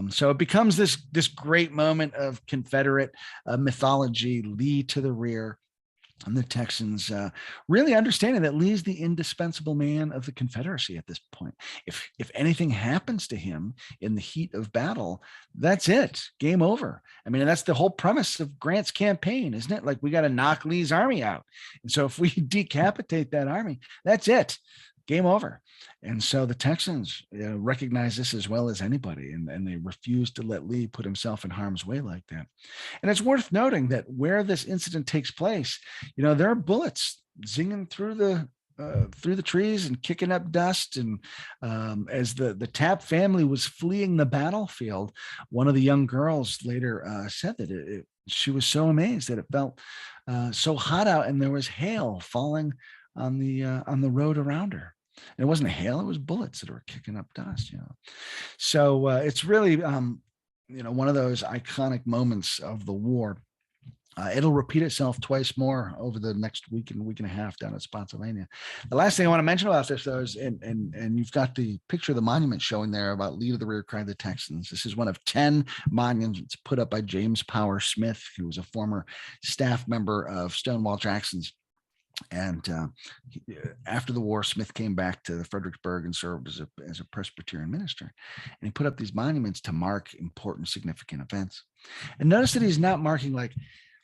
Speaker 2: So it becomes this great moment of Confederate mythology, Lee to the rear. And the Texans really understanding that Lee's the indispensable man of the Confederacy at this point. If anything happens to him in the heat of battle, that's it. Game over. I mean, that's the whole premise of Grant's campaign, isn't it? Like, we got to knock Lee's army out. And so if we decapitate that army, that's it. Game over. And so the Texans recognize this as well as anybody, and they refuse to let Lee put himself in harm's way like that. And it's worth noting that where this incident takes place, there are bullets zinging through the trees and kicking up dust. And as the Tapp family was fleeing the battlefield, one of the young girls later said that she was so amazed that it felt so hot out, and there was hail falling on the road around her. And it wasn't hail; it was bullets that were kicking up dust. So it's really one of those iconic moments of the war. It'll repeat itself twice more over the next week and a half down at Spotsylvania. The last thing I want to mention about this, though, is and you've got the picture of the monument showing there about "Lee to the rear, cried the Texans." This is one of 10 monuments put up by James Power Smith, who was a former staff member of Stonewall Jackson's. And after the war, Smith came back to Fredericksburg and served as a Presbyterian minister. And he put up these monuments to mark important, significant events. And notice that he's not marking like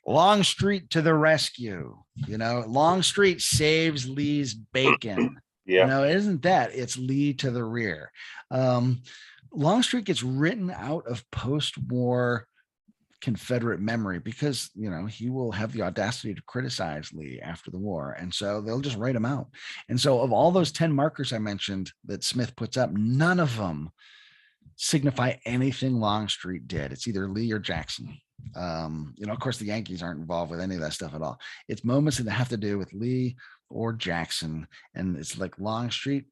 Speaker 2: Longstreet to the rescue. Longstreet saves Lee's bacon.
Speaker 1: Yeah.
Speaker 2: It isn't that. It's Lee to the rear. Longstreet gets written out of post-war Confederate memory because he will have the audacity to criticize Lee after the war, and so they'll just write him out. And so of all those 10 markers I mentioned that Smith puts up, none of them signify anything Longstreet did. It's either Lee or Jackson. Of course the Yankees aren't involved with any of that stuff at all. It's moments that have to do with Lee or Jackson, and it's like Longstreet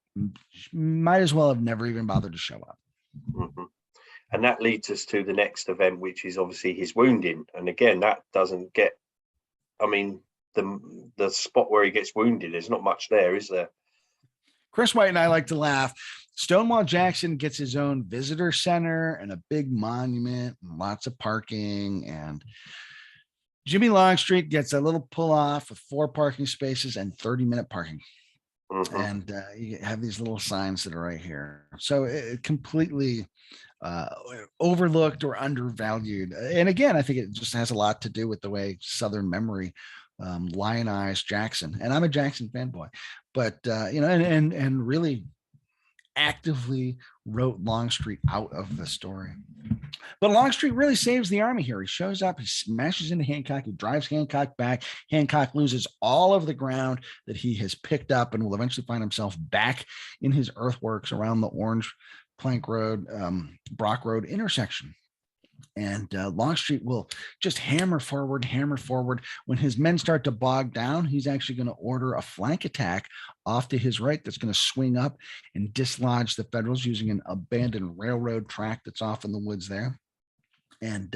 Speaker 2: might as well have never even bothered to show up.
Speaker 1: Mm-hmm. And that leads us to the next event, which is obviously his wounding. And again, that doesn't get, the spot where he gets wounded, there's not much there, is there?
Speaker 2: Chris White and I like to laugh. Stonewall Jackson gets his own visitor center and a big monument and lots of parking. And Jimmy Longstreet gets a little pull off with 4 parking spaces and 30-minute parking. Mm-hmm. And you have these little signs that are right here. So it completely overlooked or undervalued. And again, I think it just has a lot to do with the way Southern memory lionized Jackson. And I'm a Jackson fanboy, but and really actively wrote Longstreet out of the story. But Longstreet really saves the army here. He shows up, he smashes into Hancock, he drives Hancock back. Hancock loses all of the ground that he has picked up and will eventually find himself back in his earthworks around the Orange Plank Road, Brock Road intersection. And Longstreet will just hammer forward. When his men start to bog down, he's actually going to order a flank attack off to his right that's going to swing up and dislodge the Federals using an abandoned railroad track that's off in the woods there. And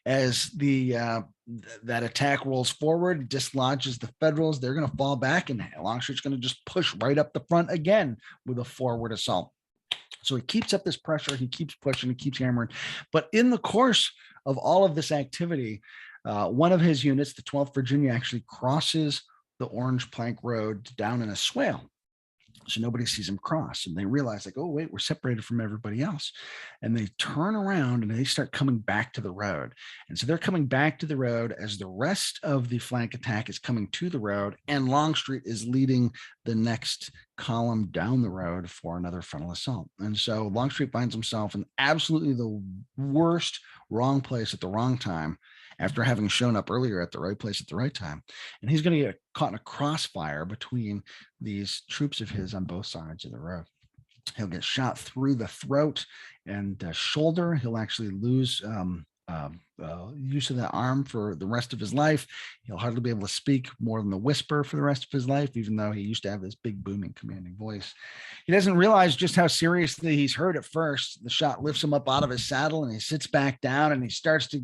Speaker 2: as that attack rolls forward, dislodges the Federals, they're going to fall back, and Longstreet's going to just push right up the front again with a forward assault. So he keeps up this pressure, he keeps pushing, he keeps hammering. But in the course of all of this activity, one of his units, the 12th Virginia, actually crosses the Orange Plank Road down in a swale. So nobody sees him cross, and they realize, like, oh, wait, we're separated from everybody else. And they turn around and they start coming back to the road. And so they're coming back to the road as the rest of the flank attack is coming to the road, and Longstreet is leading the next column down the road for another frontal assault. And so Longstreet finds himself in absolutely the worst, wrong place at the wrong time, after having shown up earlier at the right place at the right time. And he's going to get caught in a crossfire between these troops of his on both sides of the road. He'll get shot through the throat and shoulder. He'll actually lose use of that arm for the rest of his life. He'll hardly be able to speak more than a whisper for the rest of his life, even though he used to have this big, booming, commanding voice. He doesn't realize just how seriously he's hurt at first. The shot lifts him up out of his saddle, and he sits back down, and he starts to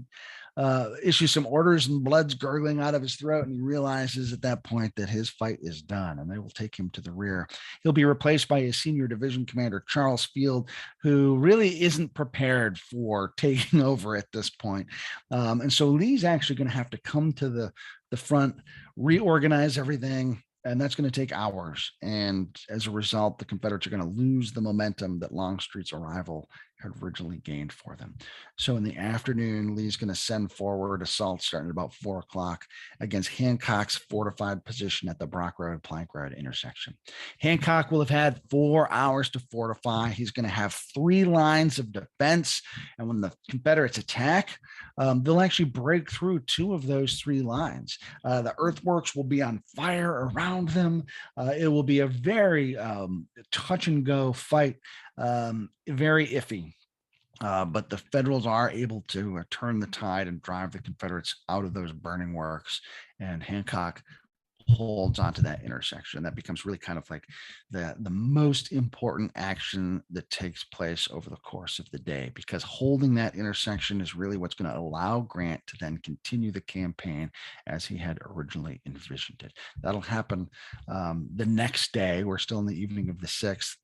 Speaker 2: issue some orders, and blood's gurgling out of his throat. And he realizes at that point that his fight is done, and they will take him to the rear. He'll be replaced by his senior division commander, Charles Field, who really isn't prepared for taking over at this point. And so Lee's actually going to have to come to the the front, reorganize everything. And that's going to take hours. And as a result, the Confederates are going to lose the momentum that Longstreet's arrival had originally gained for them. So in the afternoon, Lee's going to send forward assaults starting at about 4 o'clock against Hancock's fortified position at the Brock Road, Plank Road intersection. Hancock will have had 4 hours to fortify. He's going to have 3 lines of defense. And when the Confederates attack, they'll actually break through 2 of those 3 lines. The earthworks will be on fire around them. It will be a very touch and go fight, very iffy. But the Federals are able to turn the tide and drive the Confederates out of those burning works. And Hancock holds onto that intersection. That becomes really kind of like the most important action that takes place over the course of the day, because holding that intersection is really what's going to allow Grant to then continue the campaign as he had originally envisioned it. That'll happen the next day. We're still in the evening of the 6th.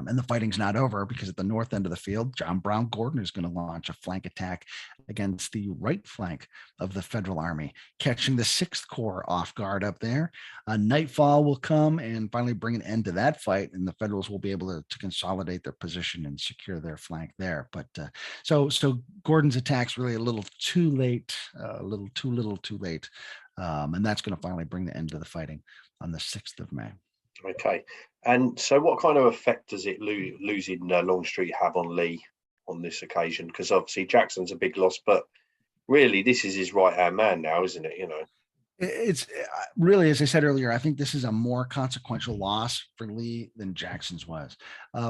Speaker 2: And the fighting's not over, because at the north end of the field, John Brown Gordon is going to launch a flank attack against the right flank of the Federal Army, catching the 6th Corps off guard up there. Nightfall will come and finally bring an end to that fight, and the Federals will be able to consolidate their position and secure their flank there. But so Gordon's attack's really a little too late, a little too late. And that's going to finally bring the end to the fighting on the 6th of May.
Speaker 1: Okay. And so what kind of effect does it losing Longstreet have on Lee on this occasion? Because obviously Jackson's a big loss, but really this is his right-hand man now, isn't it?
Speaker 2: It's really, as I said earlier, I think this is a more consequential loss for Lee than Jackson's was,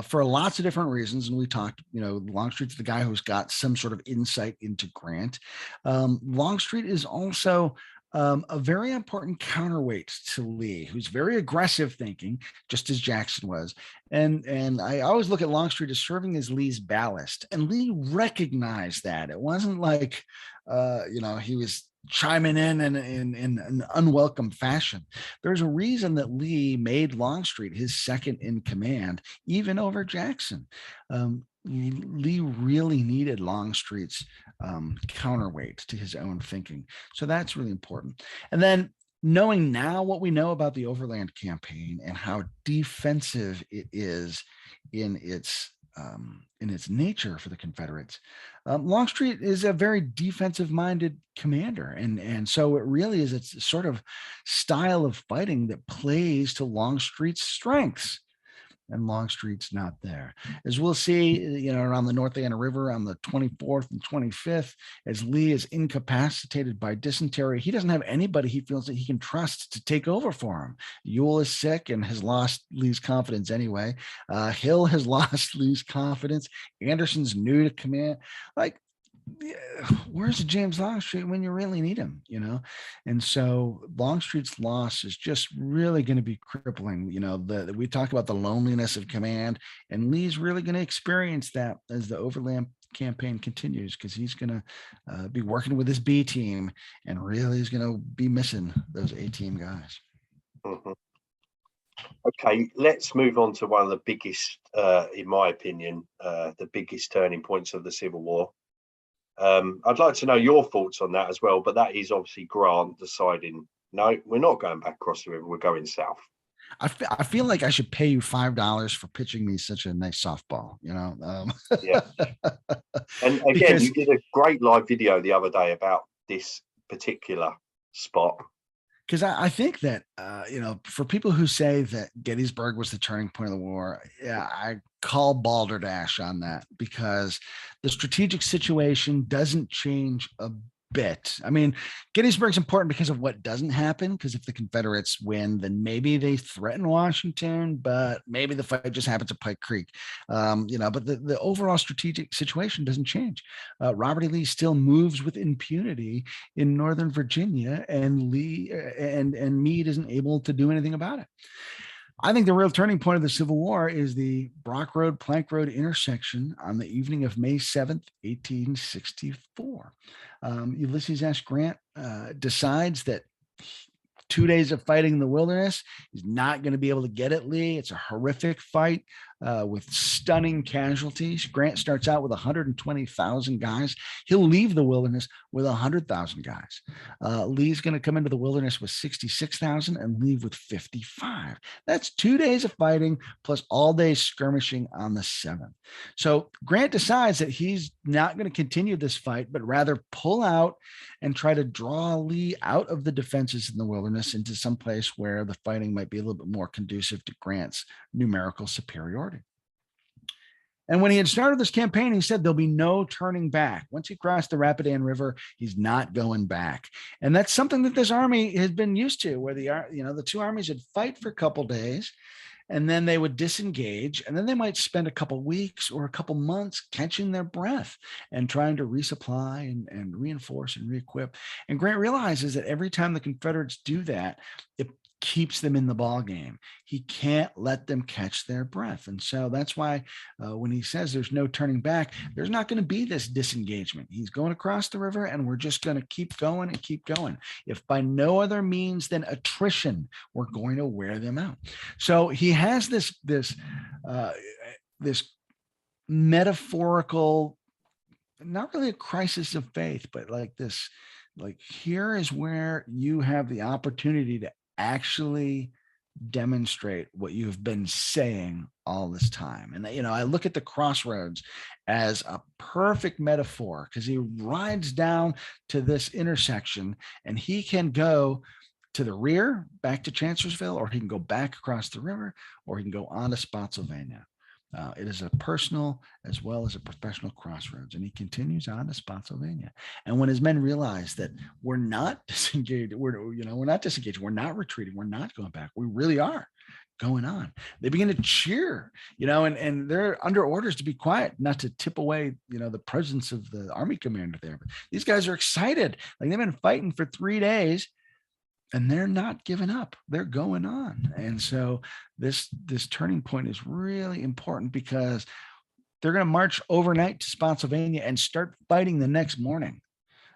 Speaker 2: for lots of different reasons. And we talked, Longstreet's the guy who's got some sort of insight into Grant. Longstreet is also a very important counterweight to Lee, who's very aggressive thinking, just as Jackson was. And I always look at Longstreet as serving as Lee's ballast. And Lee recognized that. It wasn't like, he was chiming in an unwelcome fashion. There's a reason that Lee made Longstreet his second in command, even over Jackson. Lee really needed Longstreet's counterweight to his own thinking. So that's really important. And then knowing now what we know about the Overland Campaign and how defensive it is in its nature for the Confederates, Longstreet is a very defensive-minded commander, and so it really is its sort of style of fighting that plays to Longstreet's strengths. And Longstreet's not there. As we'll see, around the North Anna River on the 24th and 25th, as Lee is incapacitated by dysentery, he doesn't have anybody he feels that he can trust to take over for him. Ewell is sick and has lost Lee's confidence anyway. Hill has lost Lee's confidence. Anderson's new to command. Where's James Longstreet when you really need him, And so Longstreet's loss is just really going to be crippling. We talk about the loneliness of command, and Lee's really going to experience that as the Overland Campaign continues, because he's going to be working with his B team, and really is going to be missing those A team guys.
Speaker 1: Mm-hmm. Okay, let's move on to one of the biggest, in my opinion, the biggest turning points of the Civil War. I'd like to know your thoughts on that as well, but that is obviously Grant deciding, no, we're not going back across the river, we're going south.
Speaker 2: I feel like I should pay you $5 for pitching me such a nice softball,
Speaker 1: Yeah. And again, you did a great live video the other day about this particular spot.
Speaker 2: Because I think that, for people who say that Gettysburg was the turning point of the war, I call balderdash on that, because the strategic situation doesn't change a bit. I mean, Gettysburg's important because of what doesn't happen, because if the Confederates win, then maybe they threaten Washington, but maybe the fight just happens at Pike Creek. But the overall strategic situation doesn't change. Robert E. Lee still moves with impunity in Northern Virginia, and Lee and Meade isn't able to do anything about it. I think the real turning point of the Civil War is the Brock Road, Plank Road intersection on the evening of May 7th, 1864. Ulysses S. Grant decides that 2 days of fighting in the wilderness is not going to be able to get at Lee. It's a horrific fight. with stunning casualties. Grant starts out with 120,000 guys. He'll leave the wilderness with 100,000 guys. Lee's going to come into the wilderness with 66,000 and leave with 55. That's 2 days of fighting plus all day skirmishing on the 7th. So Grant decides that he's not going to continue this fight, but rather pull out and try to draw Lee out of the defenses in the wilderness into some place where the fighting might be a little bit more conducive to Grant's numerical superiority. And when he had started this campaign, he said there'll be no turning back. Once he crossed the Rapidan River, he's not going back. And that's something that this army has been used to, where the two armies would fight for a couple days, and then they would disengage, and then they might spend a couple weeks or a couple months catching their breath and trying to resupply and reinforce and re-equip. And Grant realizes that every time the Confederates do that, it keeps them in the ball game. He can't let them catch their breath. And so that's why when he says there's no turning back, there's not going to be this disengagement. He's going across the river, and we're just going to keep going and keep going. If by no other means than attrition, we're going to wear them out. So he has this metaphorical, not really a crisis of faith, but like this, like here is where you have the opportunity to actually demonstrate what you've been saying all this time. And, I look at the crossroads as a perfect metaphor, because he rides down to this intersection and he can go to the rear back to Chancellorsville, or he can go back across the river, or he can go on to Spotsylvania. It is a personal as well as a professional crossroads. And he continues on to Spotsylvania. And when his men realize that we're not disengaged, we're not disengaged, we're not retreating, we're not going back, we really are going on, they begin to cheer, and they're under orders to be quiet, not to tip away, the presence of the army commander there. But these guys are excited. Like, they've been fighting for 3 days. And they're not giving up. They're going on. And so this turning point is really important, because they're going to march overnight to Spotsylvania and start fighting the next morning.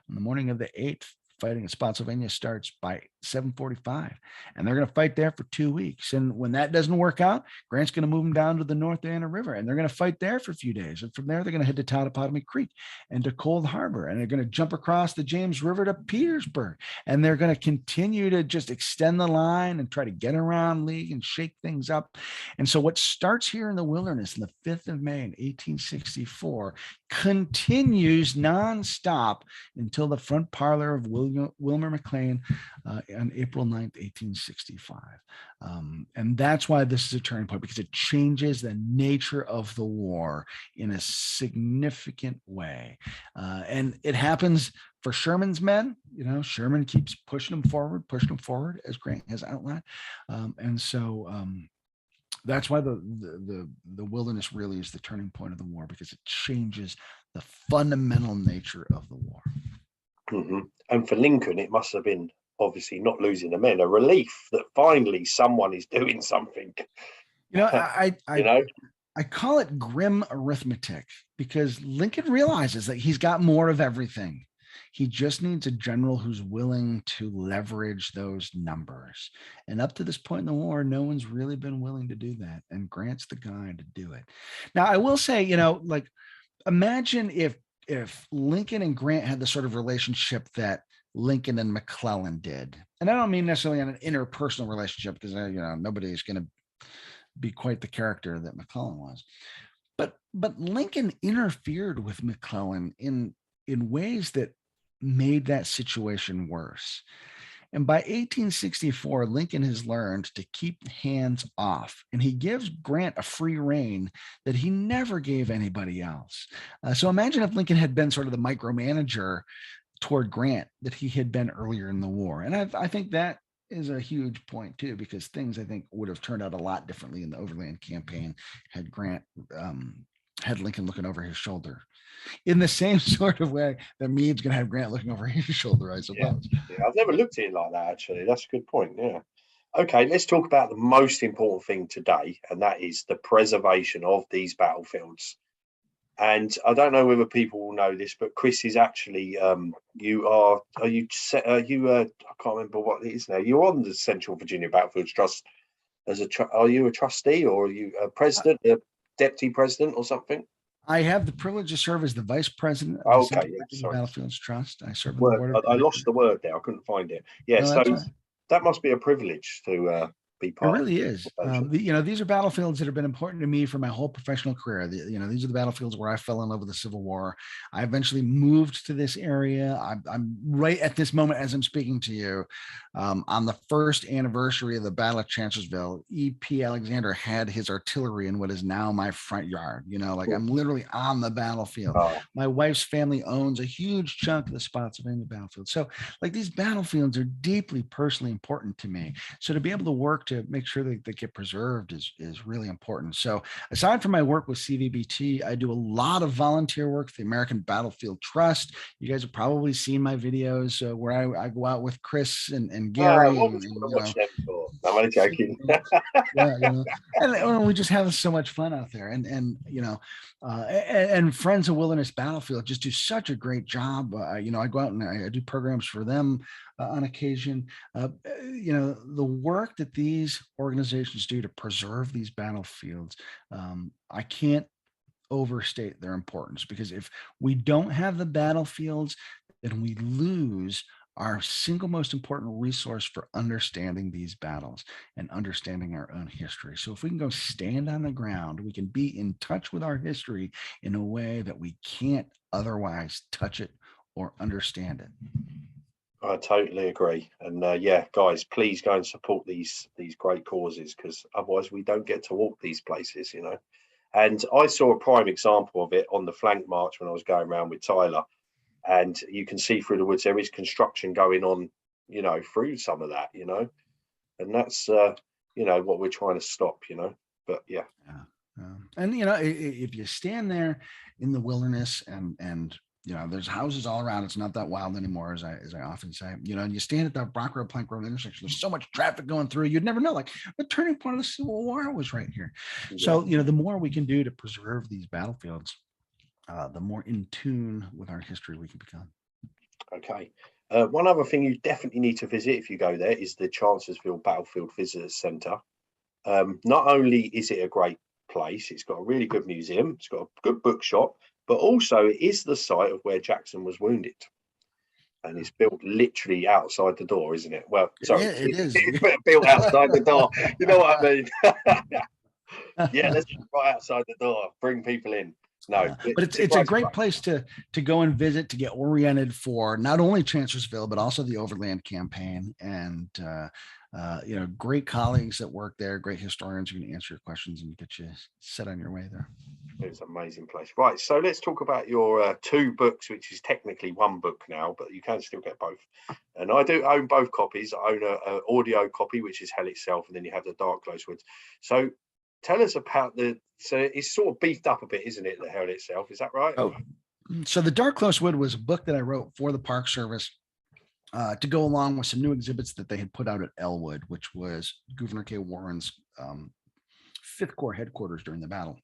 Speaker 2: On the morning of the 8th, fighting in Spotsylvania starts by 7:45, and they're going to fight there for 2 weeks. And when that doesn't work out, Grant's going to move them down to the North Anna River, and they're going to fight there for a few days. And from there, they're going to head to Totopotomoy Creek and to Cold Harbor, and they're going to jump across the James River to Petersburg, and they're going to continue to just extend the line and try to get around Lee and shake things up. And so what starts here in the wilderness on the 5th of May in 1864 continues nonstop until the front parlor of Wilmer McLean on April 9th, 1865. And that's why this is a turning point, because it changes the nature of the war in a significant way. And it happens for Sherman's men. Sherman keeps pushing them forward, as Grant has outlined. And so that's why the wilderness really is the turning point of the war, because it changes the fundamental nature of the war.
Speaker 1: Mm-hmm. And for Lincoln, it must have been, obviously not losing the men, a relief that finally someone is doing something.
Speaker 2: I call it grim arithmetic, because Lincoln realizes that he's got more of everything. He just needs a general who's willing to leverage those numbers. And up to this point in the war, no one's really been willing to do that. And Grant's the guy to do it. Now, I will say, imagine if Lincoln and Grant had the sort of relationship that Lincoln and McClellan did. And I don't mean necessarily on an interpersonal relationship, because nobody's going to be quite the character that McClellan was. But Lincoln interfered with McClellan in ways that made that situation worse. And by 1864, Lincoln has learned to keep hands off, and he gives Grant a free rein that he never gave anybody else. So imagine if Lincoln had been sort of the micromanager toward Grant that he had been earlier in the war. And I think that is a huge point too, because things, I think, would have turned out a lot differently in the Overland Campaign had Grant had Lincoln looking over his shoulder, in the same sort of way that Mead's going to have Grant looking over his shoulder, I suppose.
Speaker 1: Yeah, I've never looked at it like that, actually. That's a good point. Yeah. Okay, let's talk about the most important thing today, and that is the preservation of these battlefields. And I don't know whether people will know this, but Chris is actually I can't remember what it is now. You're on the Central Virginia Battlefields Trust as are you a trustee, or are you a president, a deputy president, or something?
Speaker 2: I have the privilege to serve as the vice president of the
Speaker 1: Okay,
Speaker 2: Central
Speaker 1: yeah,
Speaker 2: Virginia
Speaker 1: sorry.
Speaker 2: Battlefields Trust. I serve on the
Speaker 1: Word,
Speaker 2: board of
Speaker 1: I lost
Speaker 2: directors.
Speaker 1: the word there. I couldn't find it. Yeah,
Speaker 2: No,
Speaker 1: so
Speaker 2: that's right.
Speaker 1: that must be a privilege to be
Speaker 2: It
Speaker 1: part of
Speaker 2: really
Speaker 1: the
Speaker 2: is.
Speaker 1: organization.
Speaker 2: These are battlefields that have been important to me for my whole professional career. These are the battlefields where I fell in love with the Civil War. I eventually moved to this area. I'm right at this moment as I'm speaking to you, on the first anniversary of the Battle of Chancellorsville. E.P. Alexander had his artillery in what is now my front yard. Like I'm literally on the battlefield.
Speaker 1: Oh,
Speaker 2: My wife's family owns a huge chunk of the Spotsylvania battlefield. So, like, these battlefields are deeply personally important to me. So to be able to work to make sure that they get preserved is really important. So aside from my work with CVBT, I do a lot of volunteer work for the American Battlefield Trust. You guys have probably seen my videos where I go out with Chris and Gary.
Speaker 1: what would you want to watch them for? I'm only joking.
Speaker 2: Yeah, and we just have so much fun out there, and Friends of Wilderness Battlefield just do such a great job. I go out and I do programs for them on occasion. The work that these organizations do to preserve these battlefields, I can't overstate their importance, because if we don't have the battlefields, then we lose our single most important resource for understanding these battles and understanding our own history. So if we can go stand on the ground, we can be in touch with our history in a way that we can't otherwise touch it or understand it.
Speaker 1: I totally agree. And yeah, guys, please go and support these great causes, because otherwise we don't get to walk these places, And I saw a prime example of it on the flank march when I was going around with Tyler. And you can see through the woods there is construction going on, through some of that, and that's what we're trying to stop, But yeah.
Speaker 2: And if you stand there in the wilderness and there's houses all around, it's not that wild anymore, as I often say, and you stand at that Brock Road Plank Road intersection, there's so much traffic going through, you'd never know, like, the turning point of the Civil War was right here. Yeah. So the more we can do to preserve these battlefields, the more in tune with our history we can become.
Speaker 1: Okay. One other thing you definitely need to visit if you go there is the Chancellorsville Battlefield Visitors Centre. Not only is it a great place, it's got a really good museum, it's got a good bookshop, but also it is the site of where Jackson was wounded. And it's built literally outside the door, isn't it? Well, sorry,
Speaker 2: it is.
Speaker 1: It's built outside the door. You know what I mean? Yeah, let's just right outside the door, bring people in. No,
Speaker 2: but it's a great place to go and visit, to get oriented for not only Chancellorsville, but also the Overland Campaign, and great colleagues that work there, great historians who can answer your questions and get you set on your way there.
Speaker 1: It's an amazing place. Right, so let's talk about your two books, which is technically one book now, but you can still get both. And I do own both copies. I own an audio copy, which is Hell Itself, and then you have the Dark Close Woods. So tell us about so it's sort of beefed up a bit, isn't it, the Hell Itself? Is that right?
Speaker 2: Oh, so the Dark Close Wood was a book that I wrote for the Park Service to go along with some new exhibits that they had put out at Elwood, which was Gouverneur K. Warren's 5th Corps headquarters during the battle.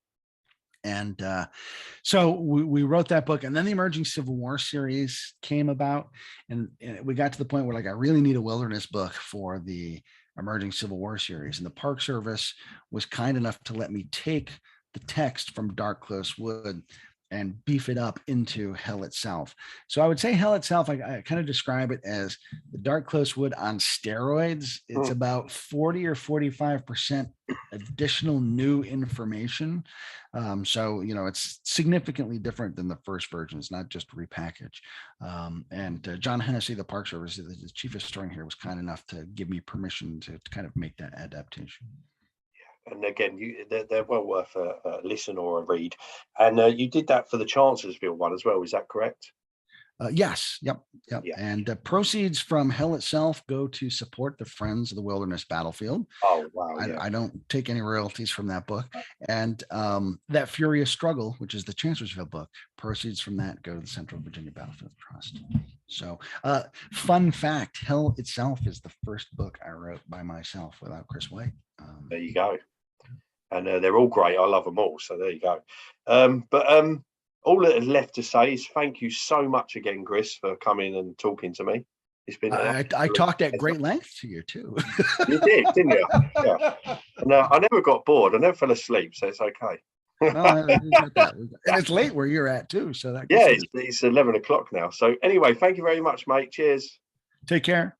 Speaker 2: And so we wrote that book, and then the Emerging Civil War series came about, and we got to the point where, like, I really need a wilderness book for the Emerging Civil War series. And the Park Service was kind enough to let me take the text from Dark Close Wood and beef it up into Hell Itself. So I would say Hell Itself, I kind of describe it as the Dark Close Wood on steroids. It's about 40 or 45% additional new information. So, it's significantly different than the first version. It's not just repackaged. And John Hennessy, the Park Service, the chief historian here, was kind enough to give me permission to kind of make that adaptation.
Speaker 1: And again, they're well worth a listen or a read. And you did that for the Chancellorsville one as well. Is that correct?
Speaker 2: Yes. Yep. Yeah. And proceeds from Hell Itself go to support the Friends of the Wilderness Battlefield.
Speaker 1: Oh, wow.
Speaker 2: I don't take any royalties from that book. And that Furious Struggle, which is the Chancellorsville book, proceeds from that go to the Central Virginia Battlefield Trust. So fun fact, Hell Itself is the first book I wrote by myself without Chris White.
Speaker 1: There you go. And they're all great. I love them all. So there you go. But all that is left to say is thank you so much again, Chris, for coming and talking to me. It's been.
Speaker 2: I talked at great length to you too.
Speaker 1: You did, didn't you? Yeah. And I never got bored. I never fell asleep, so it's okay.
Speaker 2: Well, we got that. And it's late where you're at too, so that
Speaker 1: Yeah, it's 11 o'clock now. So anyway, thank you very much, mate. Cheers.
Speaker 2: Take care.